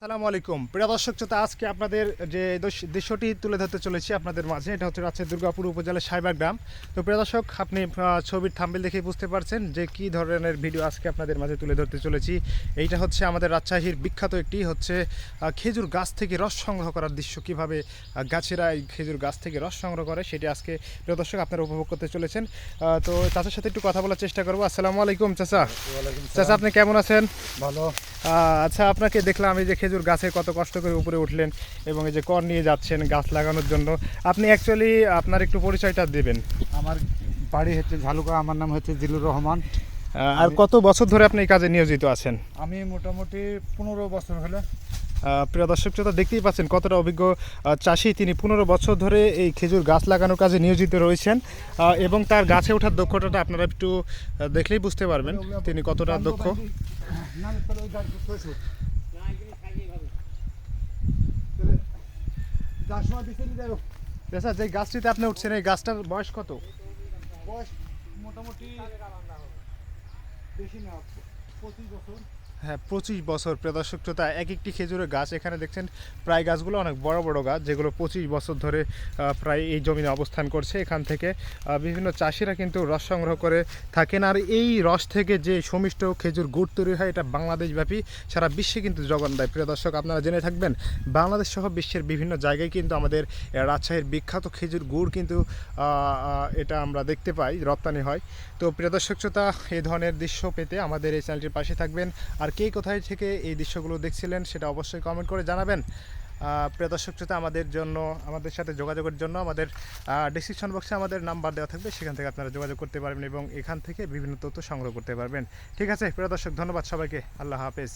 আসসালামু আলাইকুম প্রিয় দর্শক শ্রোতা, আজকে আপনাদের যে দৃশ্যটি তুলে ধরতে চলেছি আপনাদের মাঝে, এটা হচ্ছে রাজশাহী দুর্গাপুর উপজেলার সাইবার গ্রাম। তো প্রিয় দর্শক, আপনি ছবির থাম্বনেল দেখে বুঝতে পারছেন যে কী ধরনের ভিডিও আজকে আপনাদের মাঝে তুলে ধরতে চলেছি। এইটা হচ্ছে আমাদের রাজশাহীর বিখ্যাত একটি হচ্ছে খেজুর গাছ থেকে রস সংগ্রহ করার দৃশ্য, কীভাবে গাছেরা এই খেজুর গাছ থেকে রস সংগ্রহ করে সেটি আজকে প্রিয় দর্শক আপনারা উপভোগ করতে চলেছেন। তো চাচার সাথে একটু কথা বলার চেষ্টা করবো। আসসালামু আলাইকুম চাচা। চাচা, আপনি কেমন আছেন? ভালো। আচ্ছা, আপনাকে দেখলাম এই যে খেজুর গাছে কত কষ্ট করে উপরে উঠলেন এবং এই যে কর নিয়ে যাচ্ছেন গাছ লাগানোর জন্য। আপনি অ্যাকচুয়ালি আপনার একটু পরিচয়টা দেবেন। আমার বাড়ি হচ্ছে ঝালুকা, আমার নাম হচ্ছে জিলুর রহমান। আর কত বছর ধরে আপনি এই কাজে নিয়োজিত আছেন? আমি মোটামুটি 15 বছর হলো। প্রিয় দর্শক শ্রোতা, দেখতেই পাচ্ছেন কতটা অভিজ্ঞ চাষি তিনি। 15 বছর ধরে এই খেজুর গাছ লাগানোর কাজে নিয়োজিত রয়েছেন এবং তার গাছে ওঠার দক্ষতাটা আপনারা একটু দেখলেই বুঝতে পারবেন তিনি কতটা দক্ষ। যে গাছটিতে আপনি উঠছেন, এই গাছটার বয়স কত? বয়স মোটামুটি বেশি না, 25 বছর। হ্যাঁ, 25 বছর। প্রিয় দর্শক শ্রোতা, এক একটি খেজুরের গাছ এখানে দেখছেন, প্রায় গাছগুলো অনেক বড় বড় গাছ, যেগুলো 25 বছর ধরে প্রায় এই জমিনে অবস্থান করছে। এখান থেকে বিভিন্ন চাষিরা কিন্তু রস সংগ্রহ করে থাকেন। আর এই রস থেকে যে সমিষ্ট খেজুর গুড় তৈরি হয়, এটা বাংলাদেশব্যাপী সারা বিশ্বে কিন্তু যোগান দেয়। প্রিয় দর্শক, আপনারা জেনে থাকবেন বাংলাদেশ সহ বিশ্বের বিভিন্ন জায়গায় কিন্তু আমাদের রাজশাহীর বিখ্যাত খেজুর গুড় কিন্তু এটা আমরা দেখতে পাই, রপ্তানি হয়। তো প্রিয় দর্শক শ্রোতা, এই ধরনের দৃশ্য পেতে আমাদের এই চ্যানেলটির পাশে থাকবেন। আর কে কোথায় থেকে এই দৃশ্যগুলো দেখছিলেন সেটা অবশ্যই কমেন্ট করে জানাবেন। প্রিয় দর্শক শ্রোতা, আমাদের সাথে যোগাযোগের জন্য আমাদের ডেসক্রিপশন বক্সে আমাদের নাম্বার দেওয়া থাকবে, সেখান থেকে আপনারা যোগাযোগ করতে পারবেন এবং এখান থেকে বিভিন্ন তথ্য সংগ্রহ করতে পারবেন। ঠিক আছে প্রিয় দর্শক, ধন্যবাদ সবাইকে। আল্লাহ হাফেজ।